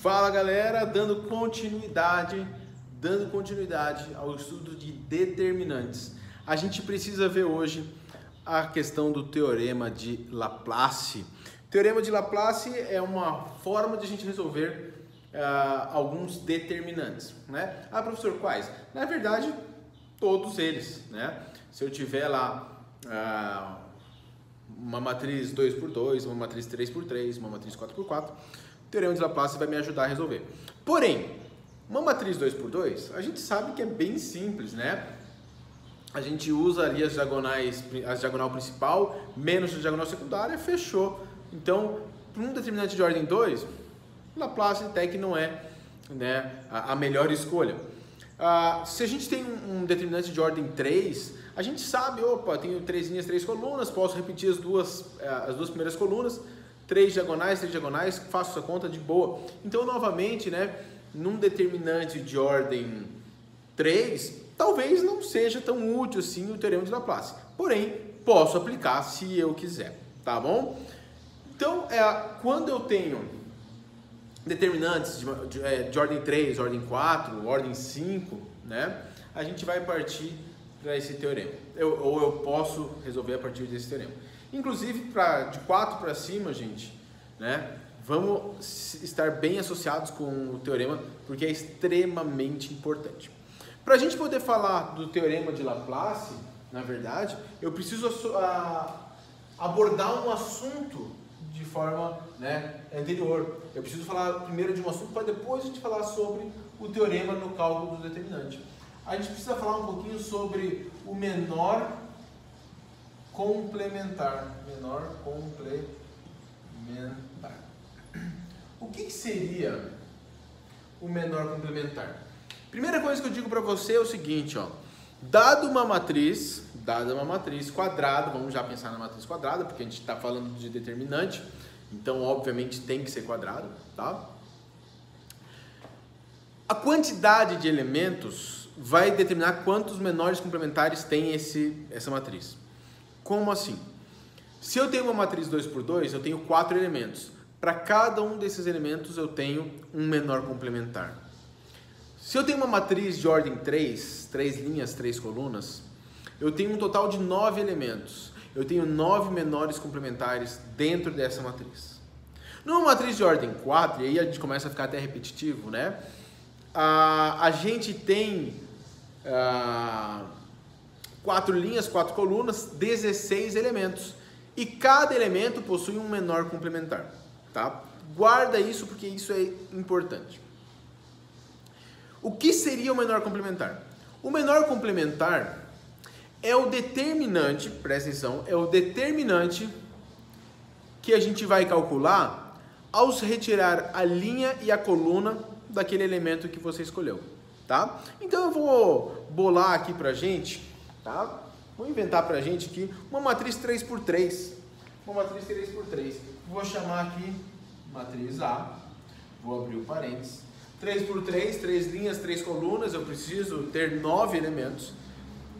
Fala galera, dando continuidade ao estudo de determinantes. A gente precisa ver hoje a questão do teorema de Laplace. O teorema de Laplace é uma forma de a gente resolver alguns determinantes, né? Ah, professor, quais? Na verdade, todos eles, né? Se eu tiver lá uma matriz 2x2, uma matriz 3x3, uma matriz 4x4, o teorema de Laplace vai me ajudar a resolver. Porém, uma matriz 2x2, a gente sabe que é bem simples, né? A gente usa ali as diagonais, a diagonal principal menos a diagonal secundária, fechou. Então, para um determinante de ordem 2, Laplace até que não é, né, a melhor escolha. Se a gente tem um determinante de ordem 3, a gente sabe, opa, tenho 3 linhas, 3 colunas, posso repetir as duas primeiras colunas, 3 diagonais, faço essa conta de boa. Então, novamente, né, num determinante de ordem 3, talvez não seja tão útil assim o teorema de Laplace. Porém, posso aplicar se eu quiser, tá bom? Então, quando eu tenho determinantes de ordem 3, ordem 4, ordem 5, né, a gente vai partir para esse teorema. Ou eu posso resolver a partir desse teorema. Inclusive, de 4 para cima, gente, né, vamos estar bem associados com o teorema, porque é extremamente importante. Para a gente poder falar do teorema de Laplace, na verdade, eu preciso abordar um assunto de forma, né, anterior. Eu preciso falar primeiro de um assunto para depois a gente falar sobre o teorema no cálculo do determinante. A gente precisa falar um pouquinho sobre o menor complementar. O que seria o menor complementar? Primeira coisa que eu digo para você é o seguinte, ó. Dada uma matriz quadrada, vamos já pensar na matriz quadrada, porque a gente está falando de determinante, então obviamente tem que ser quadrado, tá? A quantidade de elementos vai determinar quantos menores complementares tem essa matriz. Como assim? Se eu tenho uma matriz 2x2, eu tenho 4 elementos. Para cada um desses elementos eu tenho um menor complementar. Se eu tenho uma matriz de ordem 3 linhas, 3 colunas, eu tenho um total de 9 elementos. Eu tenho 9 menores complementares dentro dessa matriz. Numa matriz de ordem 4, e aí a gente começa a ficar até repetitivo, né? A gente tem 4 linhas, 4 colunas, 16 elementos. E cada elemento possui um menor complementar, tá? Guarda isso porque isso é importante. O que seria o menor complementar? O menor complementar é o determinante, presta atenção, é o determinante que a gente vai calcular ao retirar a linha e a coluna daquele elemento que você escolheu, tá? Então eu vou bolar aqui pra gente, tá? Vou inventar pra gente aqui uma matriz 3x3. Uma matriz 3x3. Vou chamar aqui matriz A. Vou abrir o parênteses. 3x3, 3 linhas, 3 colunas, eu preciso ter 9 elementos.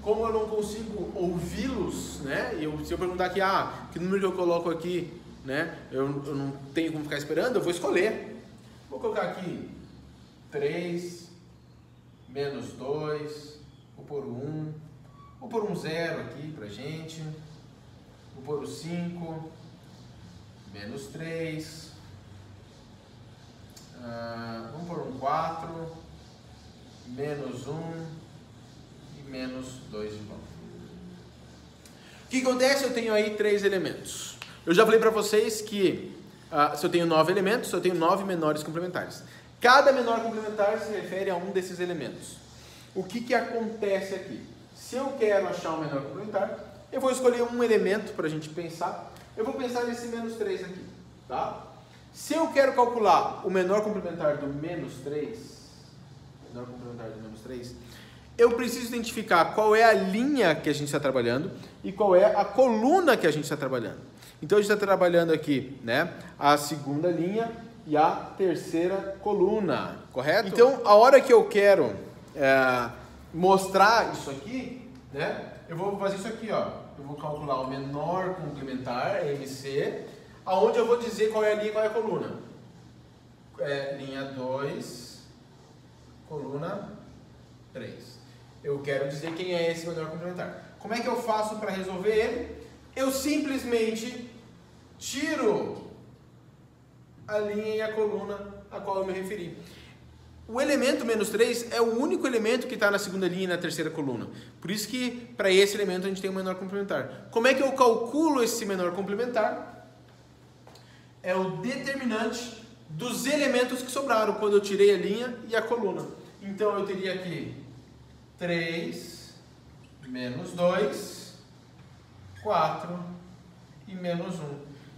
Como eu não consigo ouvi-los, né? Se eu perguntar aqui, que número que eu coloco aqui, né? Eu não tenho como ficar esperando, eu vou escolher. Vou colocar aqui 3, menos 2, vou pôr o 1, vou pôr um 0 aqui pra gente, vou pôr o 5, menos 3, vamos pôr um 4, menos 1 e menos 2 de volta. O que acontece? Eu tenho aí 3 elementos. Eu já falei para vocês que se eu tenho 9 elementos, eu tenho 9 menores complementares. Cada menor complementar se refere a um desses elementos. O que acontece aqui? Se eu quero achar um menor complementar, eu vou escolher um elemento para a gente pensar. Eu vou pensar nesse menos 3 aqui, tá? Se eu quero calcular o menor complementar do menos 3, eu preciso identificar qual é a linha que a gente está trabalhando e qual é a coluna que a gente está trabalhando. Então a gente está trabalhando aqui, né, a segunda linha e a terceira coluna, correto? Então a hora que eu quero mostrar isso aqui, né, eu vou fazer isso aqui, ó. Eu vou calcular o menor complementar, MC, aonde eu vou dizer qual é a linha e qual é a coluna. linha 2, coluna 3. Eu quero dizer quem é esse menor complementar. Como é que eu faço para resolver ele? Eu simplesmente tiro a linha e a coluna a qual eu me referi. O elemento menos 3 é o único elemento que está na segunda linha e na terceira coluna. Por isso que, para esse elemento, a gente tem um menor complementar. Como é que eu calculo esse menor complementar? É o determinante dos elementos que sobraram, quando eu tirei a linha e a coluna. Então, eu teria aqui 3 menos 2, 4 e menos 1.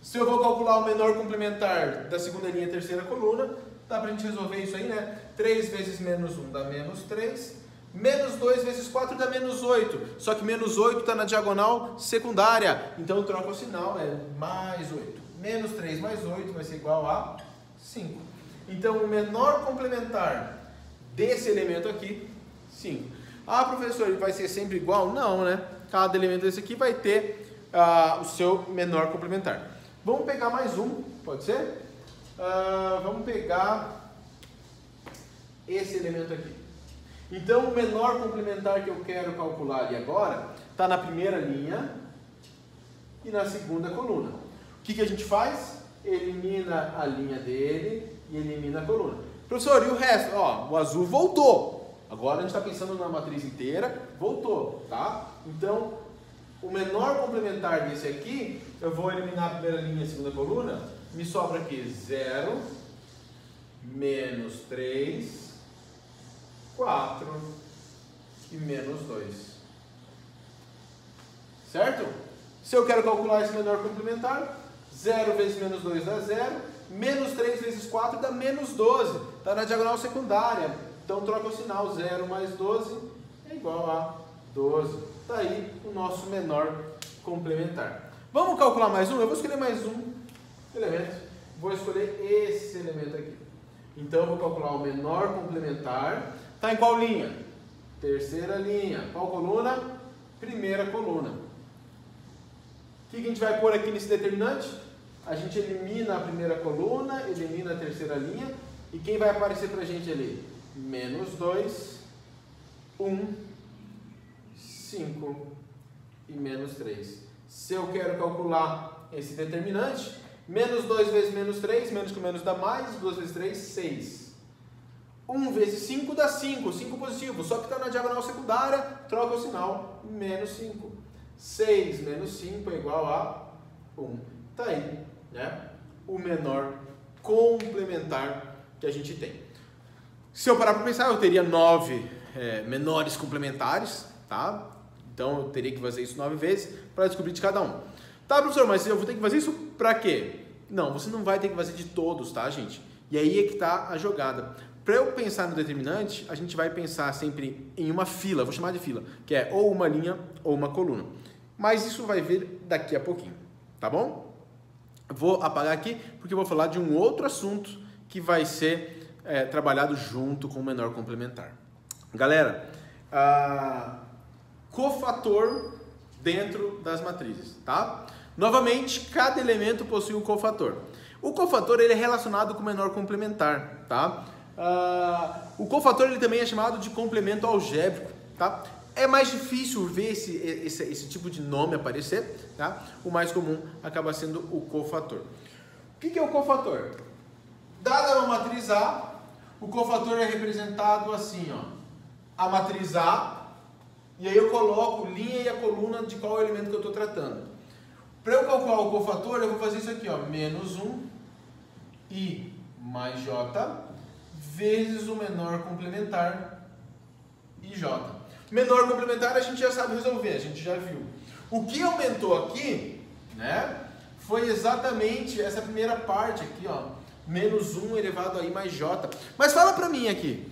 Se eu vou calcular o menor complementar da segunda linha e terceira coluna, dá pra gente resolver isso aí, né? 3 vezes menos 1 dá menos 3. Menos 2 vezes 4 dá menos 8. Só que menos 8 está na diagonal secundária. Então, eu troco o sinal, é mais 8. Menos 3 mais 8 vai ser igual a 5. Então, o menor complementar desse elemento aqui, 5. Ah, professor, ele vai ser sempre igual? Não, né? Cada elemento desse aqui vai ter o seu menor complementar. Vamos pegar mais um, pode ser? Vamos pegar esse elemento aqui. Então, o menor complementar que eu quero calcular ali agora está na primeira linha e na segunda coluna. O que a gente faz? Elimina a linha dele e elimina a coluna. Professor, e o resto? Ó, o azul voltou. Agora a gente está pensando na matriz inteira, voltou, tá? Então, o menor complementar desse aqui, eu vou eliminar a primeira linha e a segunda coluna, me sobra aqui 0, menos 3, 4 e menos 2. Certo? Se eu quero calcular esse menor complementar, 0 vezes menos 2 dá 0, menos 3 vezes 4 dá menos 12. Está na diagonal secundária. Então troca o sinal, 0 mais 12 é igual a 12. Está aí o nosso menor complementar. Vamos calcular mais um? Eu vou escolher mais um elemento. Vou escolher esse elemento aqui. Então eu vou calcular o menor complementar. Está em qual linha? Terceira linha. Qual coluna? Primeira coluna. O que a gente vai pôr aqui nesse determinante? A gente elimina a primeira coluna, elimina a terceira linha. E quem vai aparecer para a gente ali? Menos 2, 1, 5 e menos 3. Se eu quero calcular esse determinante, menos 2 vezes menos 3, menos com menos dá mais, 2 vezes 3, 6. 1 vezes 5 dá 5, 5 positivo, só que está na diagonal secundária, troca o sinal, menos 5. 6 menos 5 é igual a 1. Está aí, né? O menor complementar que a gente tem. Se eu parar para pensar, eu teria 9 menores complementares, tá? Então, eu teria que fazer isso 9 vezes para descobrir de cada um. Tá, professor, mas eu vou ter que fazer isso para quê? Não, você não vai ter que fazer de todos, tá, gente? E aí é que está a jogada. Para eu pensar no determinante, a gente vai pensar sempre em uma fila, vou chamar de fila, que é ou uma linha ou uma coluna. Mas isso vai vir daqui a pouquinho, tá bom? Vou apagar aqui porque eu vou falar de um outro assunto que vai ser trabalhado junto com o menor complementar. Galera, cofator dentro das matrizes, tá? Novamente, cada elemento possui um cofator. O cofator ele é relacionado com o menor complementar, tá? O cofator ele também é chamado de complemento algébrico, tá? É mais difícil ver esse tipo de nome aparecer, tá? O mais comum acaba sendo o cofator. O que é o cofator? Dada uma matriz A, o cofator é representado assim, ó. A matriz A, e aí eu coloco linha e a coluna de qual elemento que eu estou tratando. Para eu calcular o cofator, eu vou fazer isso aqui, ó. Menos 1 I mais J vezes o menor complementar IJ. Menor complementar a gente já sabe resolver, a gente já viu. O que aumentou aqui, né, foi exatamente essa primeira parte aqui, ó. Menos 1 elevado a I mais J. Mas fala pra mim aqui.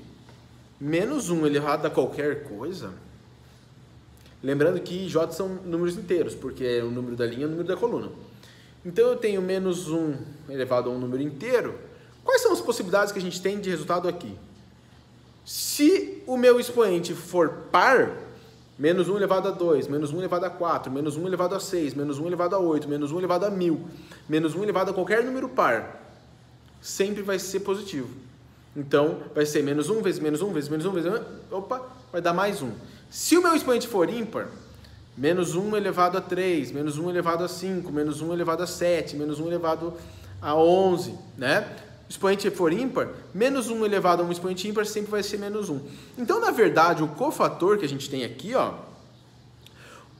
Menos 1 elevado a qualquer coisa? Lembrando que I e J são números inteiros, porque é o número da linha e o número da coluna. Então eu tenho menos 1 elevado a um número inteiro. Quais são as possibilidades que a gente tem de resultado aqui? Se o meu expoente for par, menos 1 elevado a 2, menos 1 elevado a 4, menos 1 elevado a 6, menos 1 elevado a 8, menos 1 elevado a 1000, menos 1 elevado a qualquer número par. sempre vai ser positivo. Então, vai ser menos 1 vezes menos 1 vezes menos 1 vezes 1, opa, vai dar mais 1. Se o meu expoente for ímpar, menos 1 elevado a 3, menos 1 elevado a 5, menos 1 elevado a 7, menos 1 elevado a 11, né? O expoente for ímpar, menos 1 elevado a um expoente ímpar sempre vai ser menos 1. Então, na verdade, o cofator que a gente tem aqui, ó,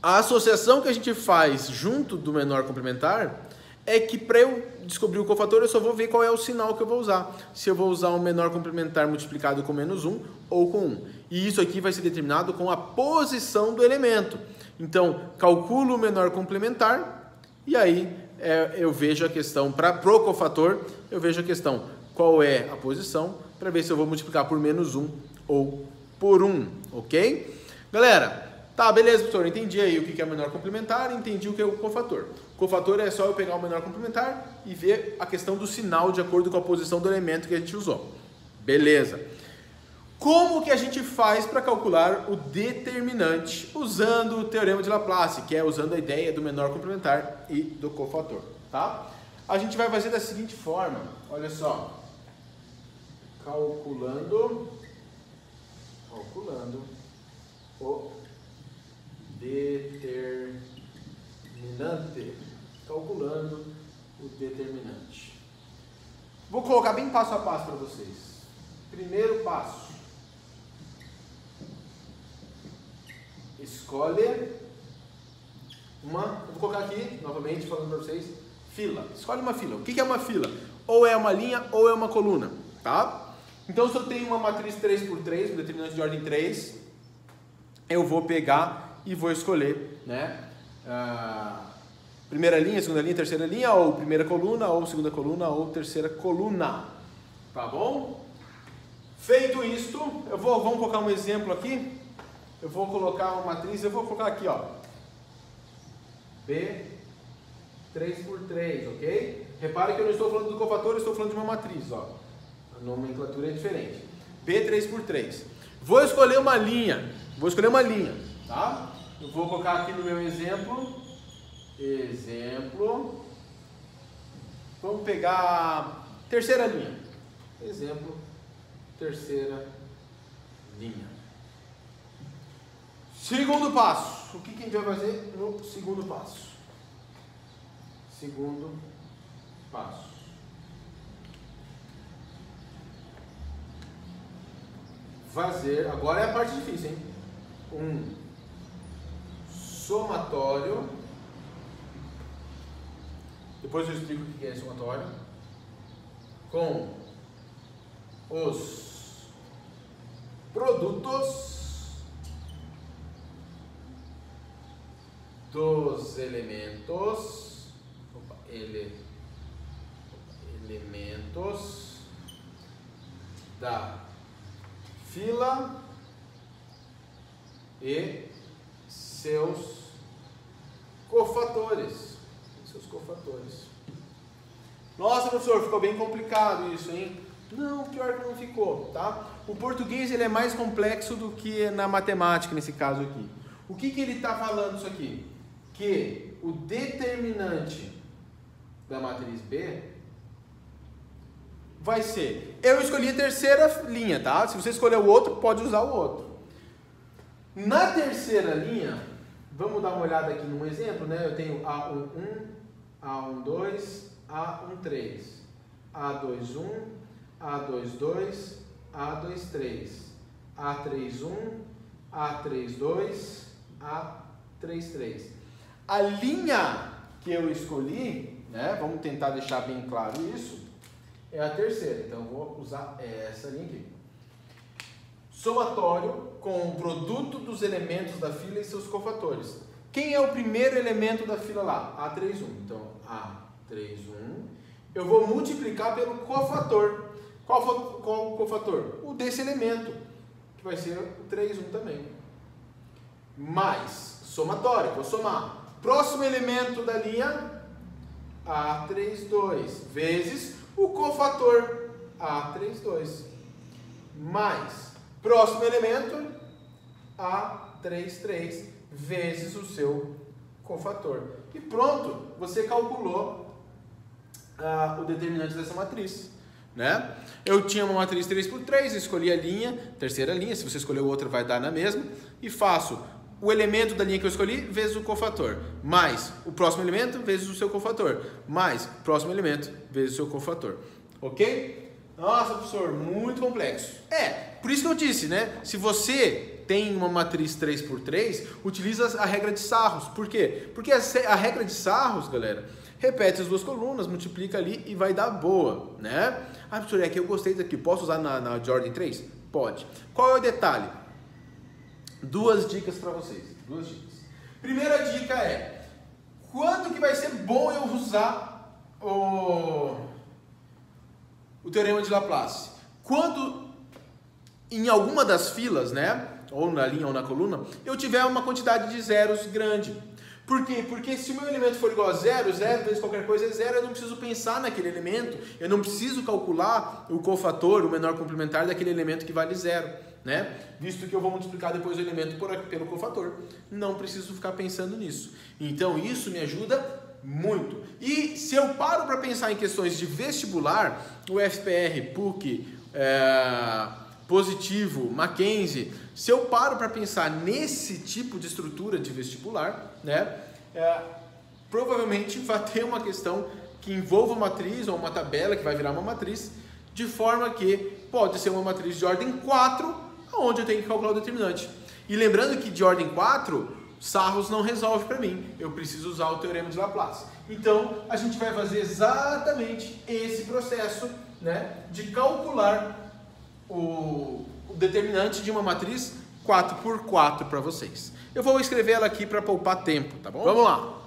a associação que a gente faz junto do menor complementar é que para eu descobrir o cofator, eu só vou ver qual é o sinal que eu vou usar. Se eu vou usar um menor complementar multiplicado com menos 1 ou com 1. E isso aqui vai ser determinado com a posição do elemento. Então, calculo o menor complementar e aí eu vejo a questão, pro cofator, eu vejo a questão qual é a posição para ver se eu vou multiplicar por menos 1 ou por 1, ok? Galera, tá, beleza, professor, entendi aí o que é o menor complementar, entendi o que é o cofator. O cofator é só eu pegar o menor complementar e ver a questão do sinal de acordo com a posição do elemento que a gente usou. Beleza. Como que a gente faz para calcular o determinante usando o teorema de Laplace, que é usando a ideia do menor complementar e do cofator, tá? A gente vai fazer da seguinte forma, olha só. Calculando o determinante. Calculando o determinante. Vou colocar bem passo a passo para vocês. Primeiro passo. Escolhe uma, eu vou colocar aqui, novamente, falando para vocês, fila. Escolhe uma fila. O que é uma fila? Ou é uma linha ou é uma coluna, tá? Então, se eu tenho uma matriz 3x3, um determinante de ordem 3, eu vou pegar e vou escolher, né? Primeira linha, segunda linha, terceira linha, ou primeira coluna, ou segunda coluna, ou terceira coluna. Tá bom? Feito isto, vamos colocar um exemplo aqui. Eu vou colocar uma matriz, eu vou colocar aqui, ó. B 3x3, ok? Repare que eu não estou falando do cofator, eu estou falando de uma matriz, ó. A nomenclatura é diferente. B 3x3. Vou escolher uma linha, tá? Eu vou colocar aqui no meu exemplo. Vamos pegar terceira linha. Exemplo, terceira linha. Segundo passo. O que a gente vai fazer no segundo passo? Segundo passo. Fazer, agora é a parte difícil, hein? Um somatório. Depois eu explico o que é somatório. Com os produtos dos elementos, elementos da fila e seus cofatores. Nossa, professor, ficou bem complicado isso, hein? Não, pior que não ficou, tá? O português ele é mais complexo do que na matemática nesse caso aqui. O que ele está falando isso aqui? Que o determinante da matriz B vai ser... Eu escolhi a terceira linha, tá? Se você escolher o outro, pode usar o outro. Na terceira linha, vamos dar uma olhada aqui num exemplo, né? Eu tenho A11, A12, A13, A21, A22, A23, A31, A32, A33. A linha que eu escolhi, né? Vamos tentar deixar bem claro isso, é a terceira. Então, eu vou usar essa linha aqui. Somatório com o produto dos elementos da fila e seus cofatores. Quem é o primeiro elemento da fila lá? A31. Então, A31. Eu vou multiplicar pelo cofator. Qual o cofator? O desse elemento, que vai ser o 31 também. Mais somatório, vou somar. Próximo elemento da linha, A32, vezes o cofator, A32. Mais próximo elemento, A33, vezes o seu cofator. E pronto, você calculou o determinante dessa matriz. né? Eu tinha uma matriz 3x3, escolhi a linha, terceira linha, se você escolher outra vai dar na mesma, e faço o elemento da linha que eu escolhi vezes o cofator, mais o próximo elemento vezes o seu cofator, mais o próximo elemento vezes o seu cofator, ok? Nossa, professor, muito complexo. Por isso que eu disse, né? Se você tem uma matriz 3x3, utiliza a regra de Sarros. Por quê? Porque a regra de Sarros, galera, repete as duas colunas, multiplica ali e vai dar boa, né? Ah, professor, é que eu gostei daqui, posso usar na de ordem 3? Pode. Qual é o detalhe? Duas dicas para vocês, duas dicas. Primeira dica é, quando que vai ser bom eu usar o teorema de Laplace? Quando em alguma das filas, né, ou na linha ou na coluna, eu tiver uma quantidade de zeros grande. Por quê? Porque se o meu elemento for igual a zero, zero vezes qualquer coisa é zero, eu não preciso pensar naquele elemento, eu não preciso calcular o cofator, o menor complementar daquele elemento que vale zero, né? Visto que eu vou multiplicar depois o elemento pelo cofator, não preciso ficar pensando nisso. Então isso me ajuda muito. E se eu paro para pensar em questões de vestibular, o FPR, PUC, Positivo, Mackenzie, se eu paro para pensar nesse tipo de estrutura de vestibular, né, provavelmente vai ter uma questão que envolva uma matriz ou uma tabela que vai virar uma matriz, de forma que pode ser uma matriz de ordem 4, onde eu tenho que calcular o determinante. E lembrando que de ordem 4, Sarros não resolve para mim, eu preciso usar o teorema de Laplace. Então, a gente vai fazer exatamente esse processo, né, de calcular o determinante de uma matriz 4x4 para vocês. Eu vou escrever ela aqui para poupar tempo, tá bom? Vamos lá.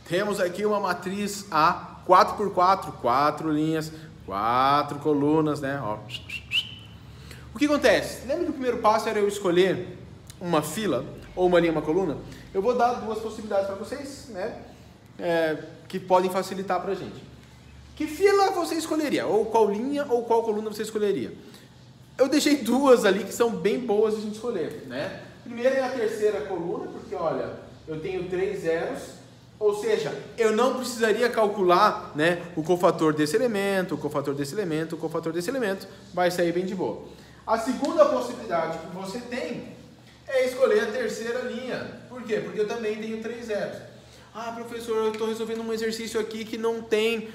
Temos aqui uma matriz A 4x4, 4 linhas, 4 colunas, né? Ó. O que acontece? Lembra que o primeiro passo era eu escolher uma fila ou uma linha, uma coluna? Eu vou dar duas possibilidades para vocês, né? Que podem facilitar para a gente. Que fila você escolheria? Ou qual linha ou qual coluna você escolheria? Eu deixei duas ali que são bem boas de a gente escolher, né? Primeiro é a terceira coluna, porque olha, eu tenho 3 zeros, ou seja, eu não precisaria calcular, né, o cofator desse elemento, o cofator desse elemento, o cofator desse elemento, vai sair bem de boa. A segunda possibilidade que você tem é escolher a terceira linha. Por quê? Porque eu também tenho 3 zeros. Ah, professor, eu estou resolvendo um exercício aqui que não tem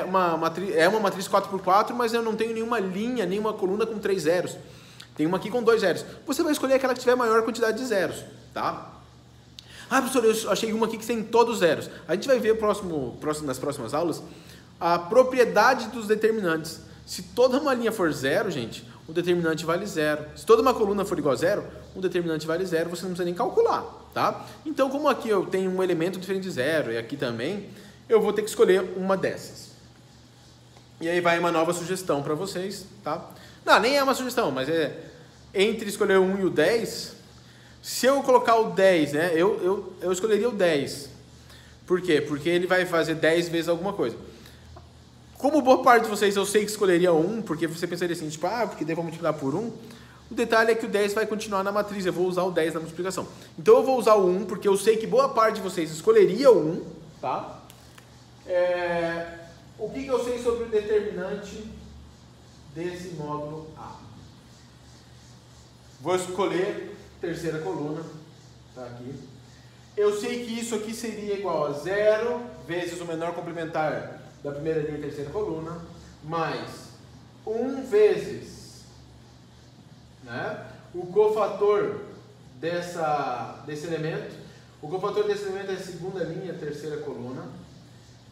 uma matriz 4x4, mas eu não tenho nenhuma linha, nenhuma coluna com 3 zeros. Tem uma aqui com 2 zeros. Você vai escolher aquela que tiver maior quantidade de zeros, tá? Ah, professor, eu achei uma aqui que tem todos zeros. A gente vai ver nas próximas aulas a propriedade dos determinantes. Se toda uma linha for zero, gente, o determinante vale zero. Se toda uma coluna for igual a zero, o determinante vale zero, você não precisa nem calcular, tá? Então, como aqui eu tenho um elemento diferente de zero e aqui também, eu vou ter que escolher uma dessas. E aí vai uma nova sugestão para vocês, tá? Não, nem é uma sugestão, mas é entre escolher o 1 e o 10. Se eu colocar o 10, né, eu escolheria o 10. Por quê? Porque ele vai fazer 10 vezes alguma coisa. Como boa parte de vocês eu sei que escolheria 1, porque você pensaria assim, tipo, porque devo multiplicar por 1. O detalhe é que o 10 vai continuar na matriz, eu vou usar o 10 na multiplicação. Então eu vou usar o 1, porque eu sei que boa parte de vocês escolheria o 1, tá? O que eu sei sobre o determinante desse módulo A? Vou escolher terceira coluna, tá aqui. Eu sei que isso aqui seria igual a 0 vezes o menor complementar da primeira linha e terceira coluna, mais 1 vezes, né, o cofator desse elemento. O cofator desse elemento é a segunda linha, terceira coluna.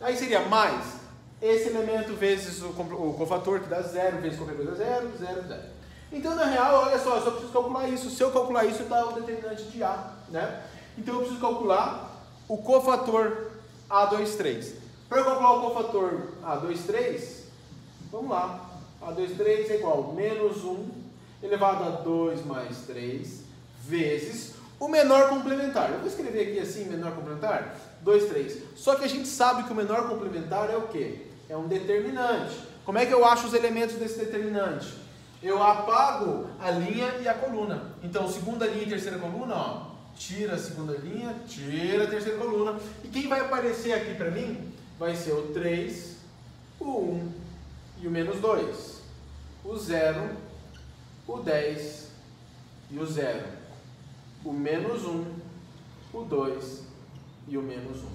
Aí seria mais esse elemento vezes o cofator, que dá 0 vezes qualquer coisa, 0, 0, 0. Então, na real, olha só, eu só preciso calcular isso. Se eu calcular isso, dá o determinante de A, né? Então, eu preciso calcular o cofator A23. Para eu calcular o cofator A23, vamos lá. A23 é igual a menos 1 elevado a 2 mais 3 vezes o menor complementar. Eu vou escrever aqui assim, menor complementar, 2, 3. Só que a gente sabe que o menor complementar é o quê? É um determinante. Como é que eu acho os elementos desse determinante? Eu apago a linha e a coluna. Então, segunda linha e terceira coluna, ó, tira a segunda linha, tira a terceira coluna. E quem vai aparecer aqui para mim vai ser o 3, o 1 e o o menos 2. O 0, o 10 e o 0. O menos 1, o 2 e o menos 1.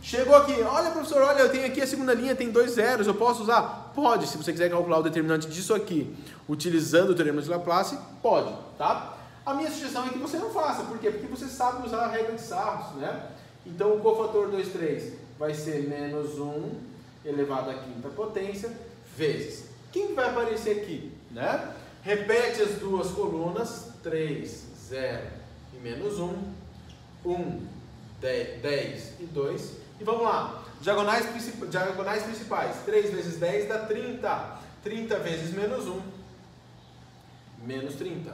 Chegou aqui, olha professor, olha, eu tenho aqui a segunda linha, tem 2 zeros, eu posso usar? Pode, se você quiser calcular o determinante disso aqui, utilizando o teorema de Laplace, pode, tá? A minha sugestão é que você não faça, por quê? Porque você sabe usar a regra de Sarros, né? Então o cofator 2, 3 vai ser menos 1 elevado à quinta potência, vezes. Quem vai aparecer aqui, né? Repete as duas colunas, 3, 0 e menos 1, 1, 10 e 2. E vamos lá, diagonais principais, 3 vezes 10 dá 30, 30 vezes menos 1, menos 30.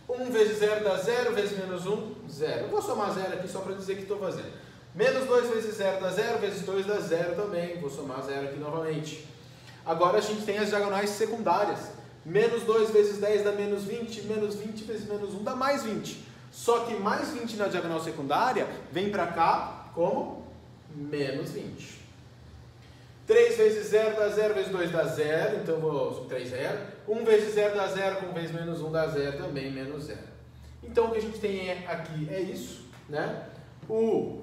1 vezes 0 dá 0, vezes menos 1, 0. Eu vou somar 0 aqui só para dizer que estou fazendo. Menos 2 vezes 0 dá 0, vezes 2 dá 0 também. Vou somar 0 aqui novamente. Agora a gente tem as diagonais secundárias. Menos 2 vezes 10 dá menos 20, menos 20 vezes menos 1 dá mais 20. Só que mais 20 na diagonal secundária vem para cá como menos 20. 3 vezes 0 dá 0, vezes 2 dá 0, então vou 3, 0. 1 vezes 0 dá 0, com vezes menos 1 dá 0 também, menos 0. Então o que a gente tem aqui é isso, né? O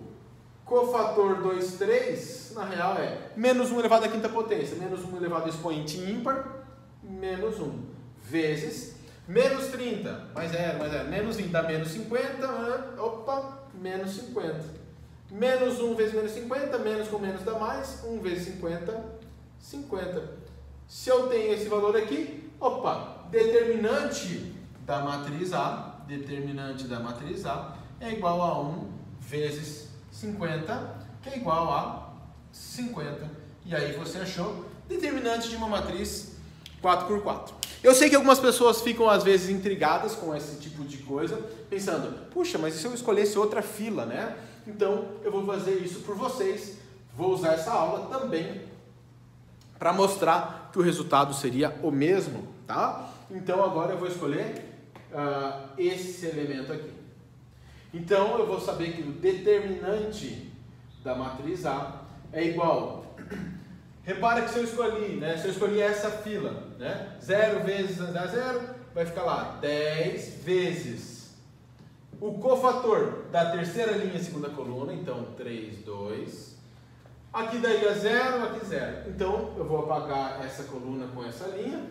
cofator 2, 3, na real é menos 1 elevado à quinta potência, menos 1 elevado ao expoente ímpar, menos 1, vezes menos 30, mais 0, menos 20 dá menos 50, opa, menos 50. Menos 1 vezes menos 50, menos com menos dá mais, 1 vezes 50, 50. Se eu tenho esse valor aqui, opa, determinante da matriz A é igual a 1 vezes 50, que é igual a 50. E aí você achou determinante de uma matriz 4x4. Eu sei que algumas pessoas ficam às vezes intrigadas com esse tipo de coisa, pensando, puxa, mas e se eu escolhesse outra fila, né? Então eu vou fazer isso por vocês, vou usar essa aula também para mostrar que o resultado seria o mesmo, tá? Então agora eu vou escolher esse elemento aqui. Então eu vou saber que o determinante da matriz A é igual. Repara que se eu escolhi, né? Se eu escolhi essa fila, né? 0 vezes 0, vai ficar lá 10 vezes o cofator da terceira linha, segunda coluna, então 3, 2. Aqui daria 0, aqui 0. Então eu vou apagar essa coluna com essa linha.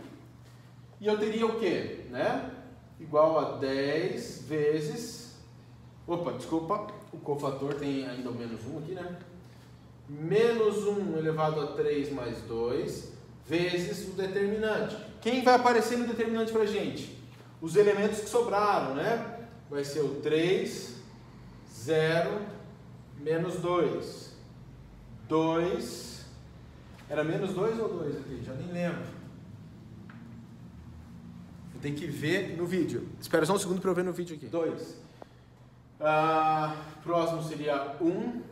E eu teria o quê? Né? Igual a 10 vezes... Opa, desculpa, o cofator tem ainda o menos 1 aqui, né? Menos 1 elevado a 3 mais 2, vezes o determinante. Quem vai aparecer no determinante pra gente? Os elementos que sobraram, né? Vai ser o 3, 0, menos 2. 2, era menos 2 ou 2 aqui? Já nem lembro. Vou ter que ver no vídeo. Espera só um segundo para eu ver no vídeo aqui. 2. Próximo seria 1,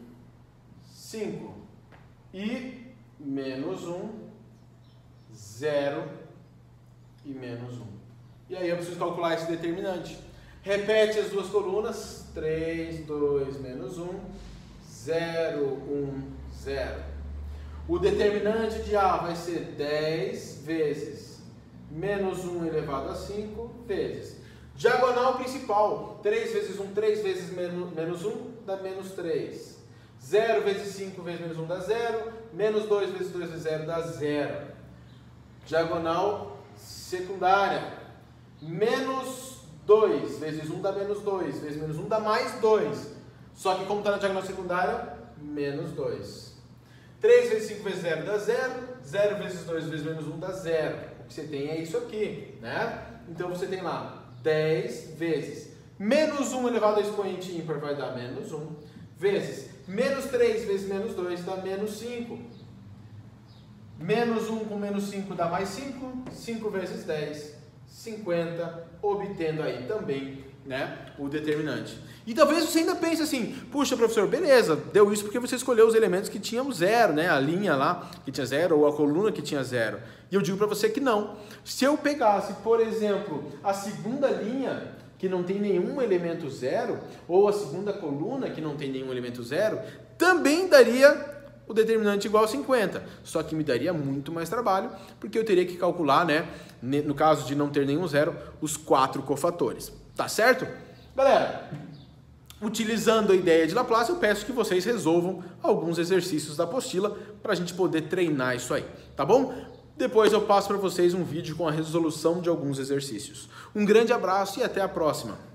5. E menos 1, 0 e menos 1. E aí eu preciso calcular esse determinante. Repete as duas colunas. 3, 2, menos 1, 0, 1, 0. O determinante de A vai ser 10 vezes menos 1 elevado a 5 vezes. Diagonal principal. 3 vezes 1, 3 vezes menos 1 dá menos 3. 0 vezes 5 vezes menos 1 dá 0. Menos 2 vezes 2 vezes 0 dá 0. Diagonal secundária. Menos 2 vezes 1 dá menos 2. Vezes menos 1 dá mais 2. Só que como está na diagonal secundária, menos 2. 3 vezes 5 vezes 0 dá 0. 0 vezes 2 vezes menos 1 dá 0. O que você tem é isso aqui, né? Então você tem lá 10 vezes menos 1 elevado ao expoente ímpar vai dar menos 1. Vezes menos 3 vezes menos 2 dá menos 5. Menos 1 com menos 5 dá mais 5. 5 vezes 10, 50. Obtendo aí também, né, o determinante. E talvez você ainda pense assim, puxa professor, beleza, deu isso porque você escolheu os elementos que tinham 0, né, a linha lá que tinha 0 ou a coluna que tinha 0. E eu digo para você que não. Se eu pegasse, por exemplo, a segunda linha que não tem nenhum elemento 0, ou a segunda coluna que não tem nenhum elemento 0, também daria o determinante igual a 50, só que me daria muito mais trabalho, porque eu teria que calcular, né, no caso de não ter nenhum zero, os 4 cofatores. Tá certo? Galera, utilizando a ideia de Laplace, eu peço que vocês resolvam alguns exercícios da apostila para a gente poder treinar isso aí, tá bom? Depois eu passo para vocês um vídeo com a resolução de alguns exercícios. Um grande abraço e até a próxima!